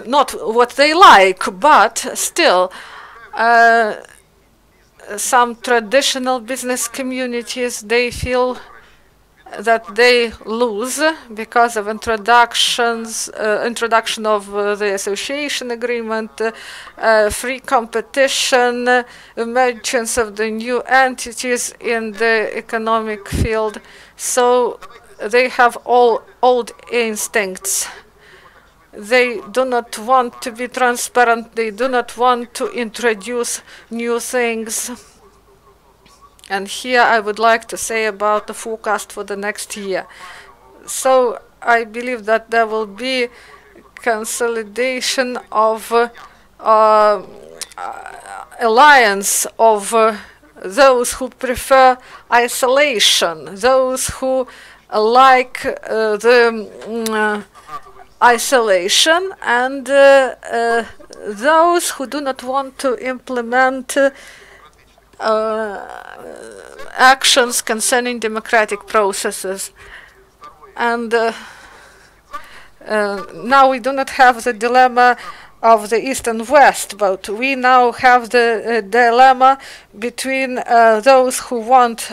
not what they like, but still some traditional business communities, they feel that they lose because of introduction of the association agreement, free competition, emergence of the new entities in the economic field. So they have all old instincts. They do not want to be transparent. They do not want to introduce new things. And here I would like to say about the forecast for the next year. So I believe that there will be consolidation of alliance of those who prefer isolation, those who like the isolation, and those who do not want to implement actions concerning democratic processes. And now we do not have the dilemma of the East and West, but we now have the dilemma between those who want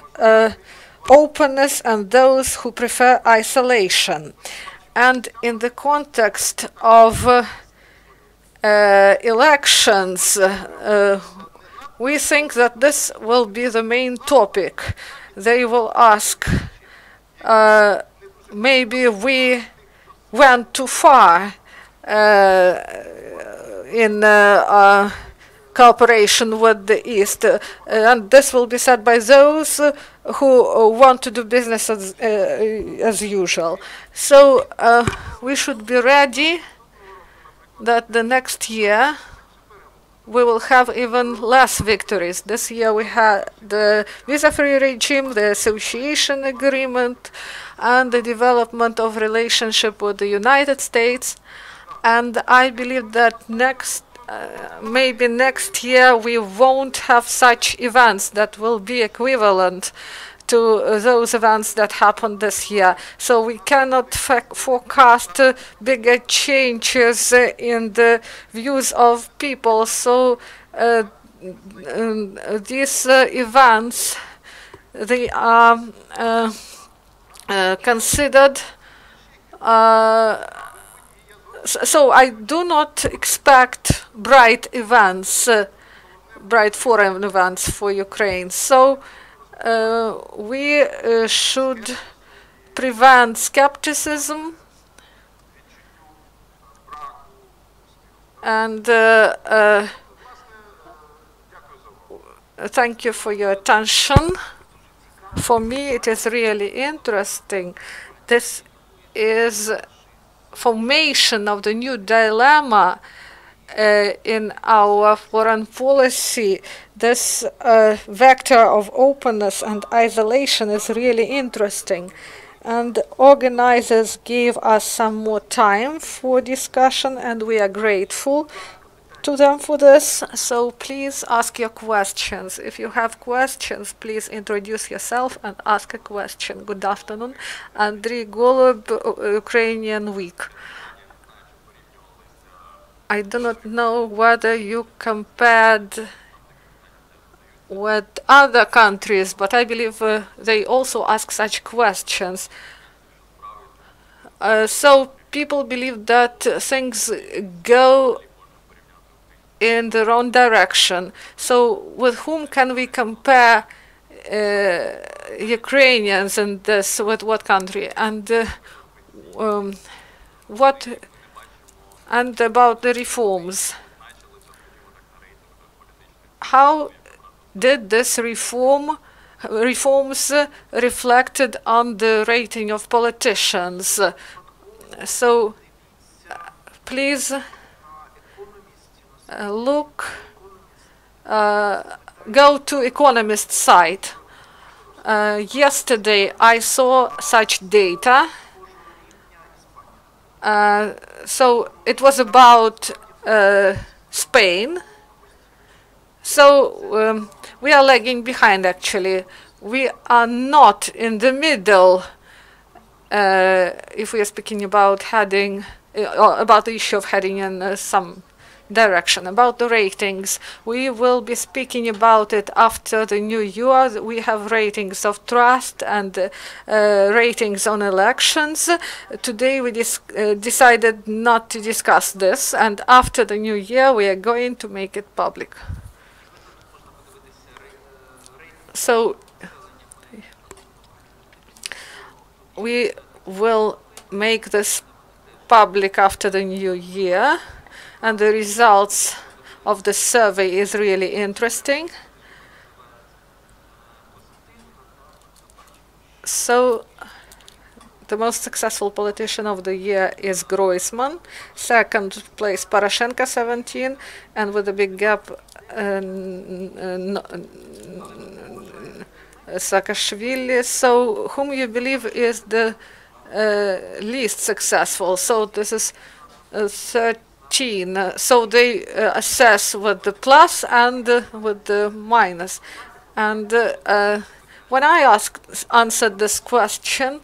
openness and those who prefer isolation. And in the context of elections, we think that this will be the main topic. They will ask, maybe we went too far in cooperation with the East. And this will be said by those who want to do business as usual. So we should be ready that the next year we will have even less victories. This year we had the visa-free regime, the association agreement, and the development of relationship with the United States. And I believe that maybe next year we won't have such events that will be equivalent to those events that happened this year. So we cannot forecast bigger changes in the views of people. So these events, they are considered. So I do not expect bright events, bright foreign events for Ukraine. So we should prevent skepticism and thank you for your attention. For me, it is really interesting. This is formation of the new dilemma in our foreign policy. This vector of openness and isolation is really interesting, and organizers gave us some more time for discussion, and we are grateful to them for this. So please ask your questions. If you have questions, please introduce yourself and ask a question. Good afternoon. Andrii Golub, Ukrainian Week. I do not know whether you compared with other countries, but I believe they also ask such questions. So people believe that things go in the wrong direction. So with whom can we compare Ukrainians in this, with what country? And and about the reforms, how did this reforms reflected on the rating of politicians? So please go to Economist site. Yesterday I saw such data. So it was about Spain. So we are lagging behind, actually. We are not in the middle if we are speaking about heading, about the issue of heading in some direction. About the ratings, we will be speaking about it after the new year. We have ratings of trust and ratings on elections. Today we decided not to discuss this, and after the new year we are going to make it public. So we will make this public after the new year, and the results of the survey is really interesting. So the most successful politician of the year is Groisman, second place Poroshenko 17, and with a big gap Saakashvili. So whom you believe is the least successful? So this is 13. So they assess with the plus and with the minus. And when I answered this question,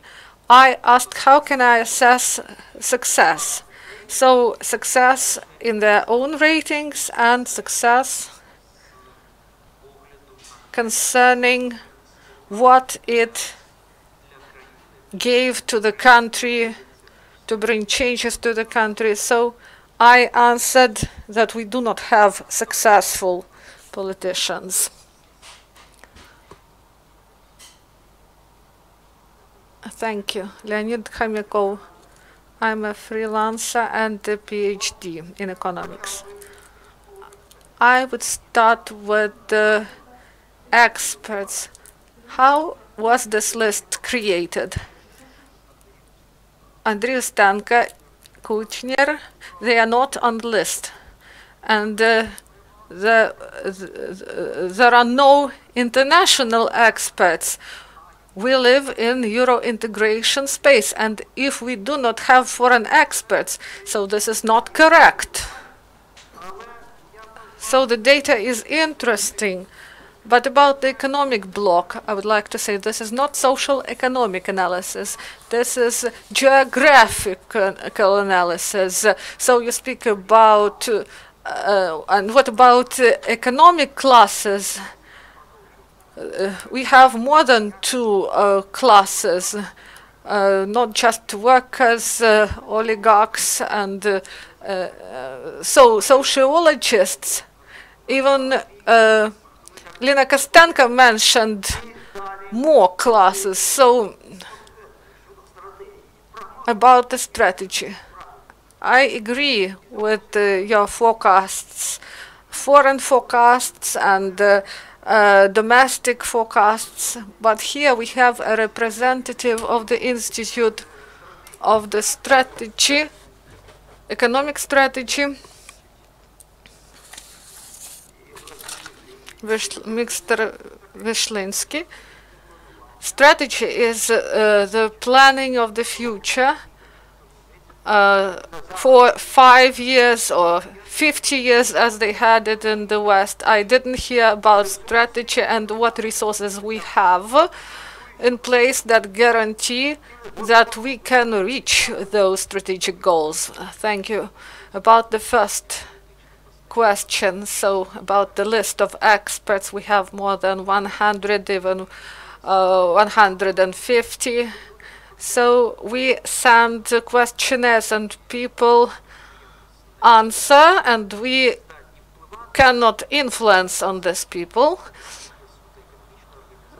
I asked how can I assess success? So success in their own ratings and success concerning what it gave to the country to bring changes to the country. So I answered that we do not have successful politicians. Thank you. Leonid Khomyakov. I'm a freelancer and a PhD in economics. I would start with the experts. How was this list created? Andrii, Stanka, Kucheriv, they are not on the list. And there are no international experts. We live in Euro integration space, and if we do not have foreign experts, so this is not correct. So the data is interesting. But about the economic bloc, I would like to say this is not social economic analysis. This is geographical analysis. So you speak about, and what about economic classes? We have more than two classes, not just workers, oligarchs, and so sociologists. Even Lena Kostenko mentioned more classes. So about the strategy, I agree with your forecasts, foreign forecasts and domestic forecasts, but here we have a representative of the Institute of the Strategy, Economic Strategy, Mr. Vyshlinskyi. Strategy is the planning of the future for 5 years or 50 years as they had it in the West. I didn't hear about strategy and what resources we have in place that guarantee that we can reach those strategic goals. Thank you. About the first question, so about the list of experts, we have more than 100, even 150. So we send questionnaires and people answer, and we cannot influence on these people.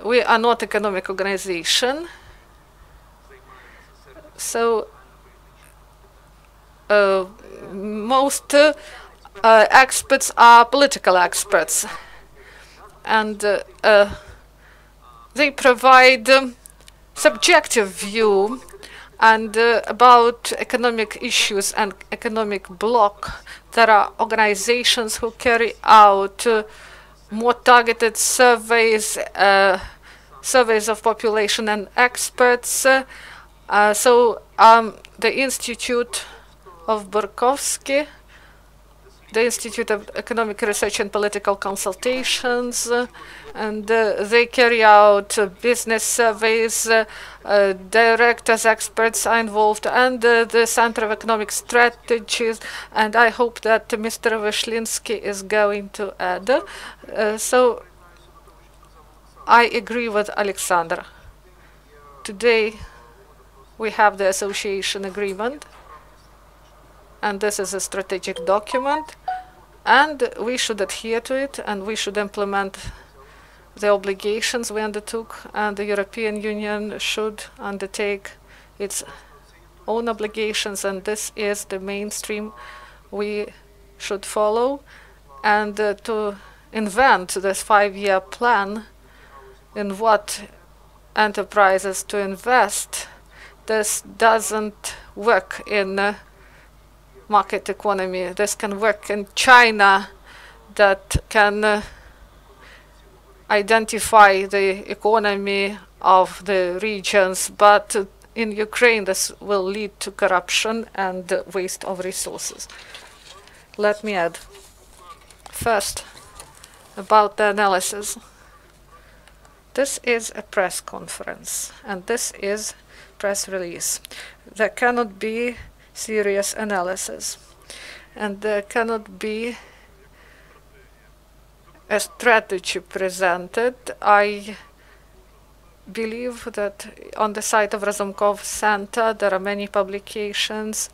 We are not economic organization. So most experts are political experts, and they provide subjective view and about economic issues and economic bloc. There are organizations who carry out more targeted surveys, surveys of population and experts. So the Institute of Burkovsky the Institute of Economic Research and Political Consultations, and they carry out business surveys. Directors, experts are involved, and the Center of Economic Strategies. And I hope that Mr. Vyshlinskyi is going to add. So I agree with Oleksandr. Today we have the association agreement, and this is a strategic document, and we should adhere to it, and we should implement the obligations we undertook, and the European Union should undertake its own obligations, and this is the mainstream we should follow. And to invent this 5-year plan in what enterprises to invest, this doesn't work in market economy. This can work in China, that can identify the economy of the regions, but in Ukraine this will lead to corruption and waste of resources. Let me add first about the analysis. This is a press conference, and this is press release. There cannot be serious analysis, and there cannot be a strategy presented. I believe that on the site of Razumkov Center there are many publications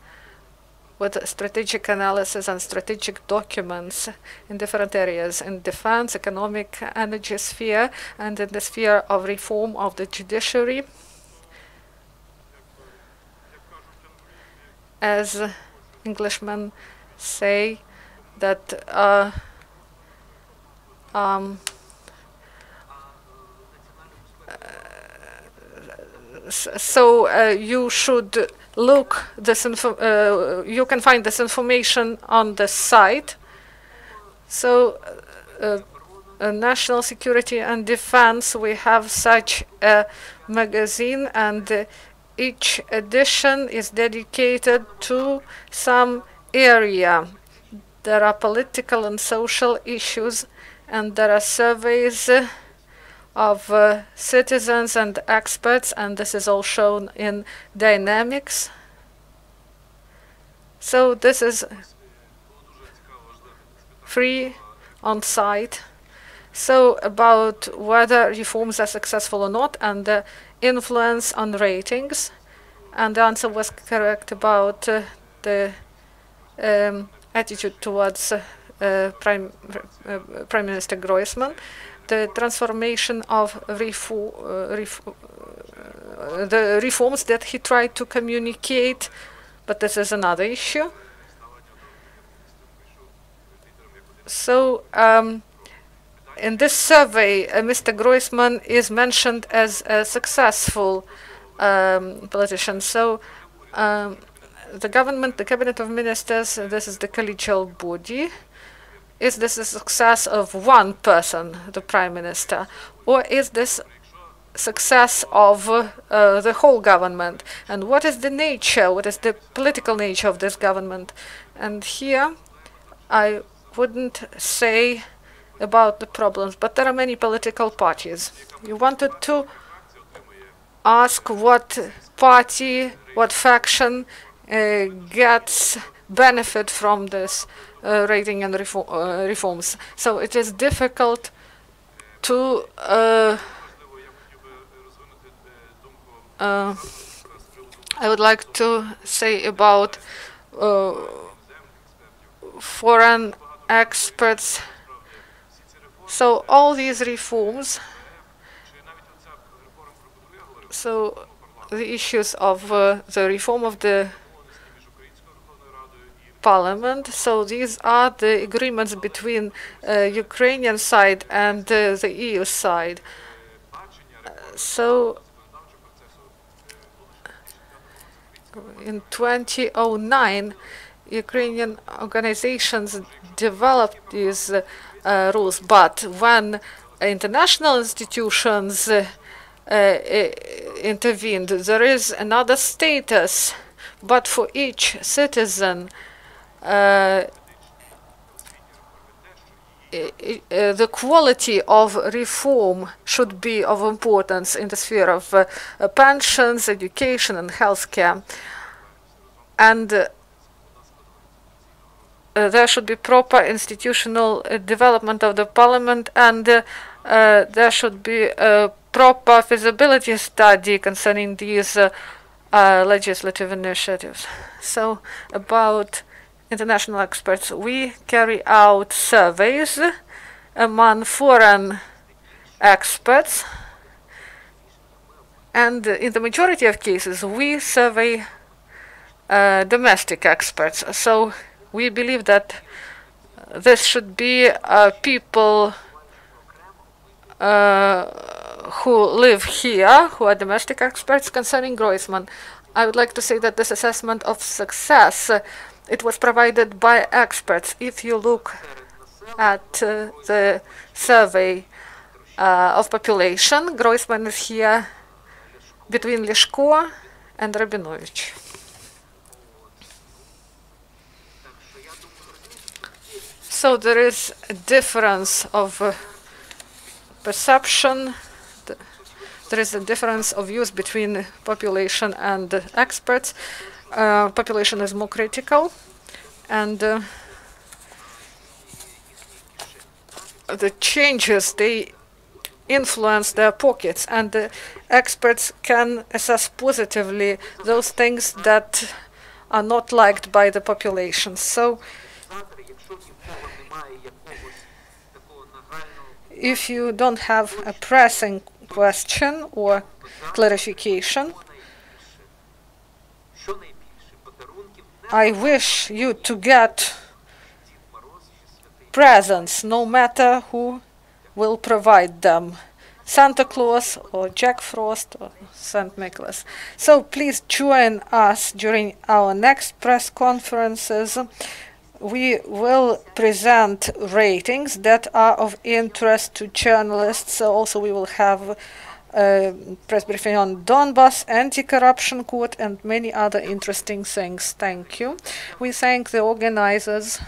with strategic analysis and strategic documents in different areas, in defense, economic, energy sphere, and in the sphere of reform of the judiciary. As Englishmen say, that you should look this you can find this information on the site. So national security and defense, we have such a magazine, and each edition is dedicated to some area. There are political and social issues, and there are surveys of citizens and experts, and this is all shown in dynamics. So this is free on site. So about whether reforms are successful or not, and the influence on ratings, and the answer was correct about the attitude towards Prime Minister Groysman. The transformation of the reforms that he tried to communicate, but this is another issue. So in this survey, Mr. Groysman is mentioned as a successful politician. So the government, the cabinet of ministers, this is the collegial body. Is this a success of one person, the prime minister, or is this success of the whole government? And what is the nature, what is the political nature of this government? And here I wouldn't say about the problems, but there are many political parties. You wanted to ask what party, what faction gets benefit from this rating and reforms. So it is difficult to I would like to say about foreign experts. So all these reforms, so the issues of the reform of the parliament, so these are the agreements between Ukrainian side and the EU side. So in 2009, Ukrainian organizations developed these rules, but when international institutions intervened, there is another status, but for each citizen the quality of reform should be of importance in the sphere of pensions, education, and healthcare. And there should be proper institutional development of the parliament, and there should be a proper feasibility study concerning these legislative initiatives. So about international experts, we carry out surveys among foreign experts, and in the majority of cases we survey domestic experts. So we believe that this should be people who live here, who are domestic experts. Concerning Groisman, I would like to say that this assessment of success, it was provided by experts. If you look at the survey of population, Groisman is here between Lishko and Rabinovich. So there is a difference of perception. There is a difference of views between population and experts. Population is more critical, and the changes, they influence their pockets, and the experts can assess positively those things that are not liked by the population. So if you don't have a pressing question or clarification, I wish you to get presents, no matter who will provide them, Santa Claus or Jack Frost or St. Nicholas. So please join us during our next press conferences. We will present ratings that are of interest to journalists. Also, we will have a press briefing on Donbass, anti-corruption court, and many other interesting things. Thank you. We thank the organizers.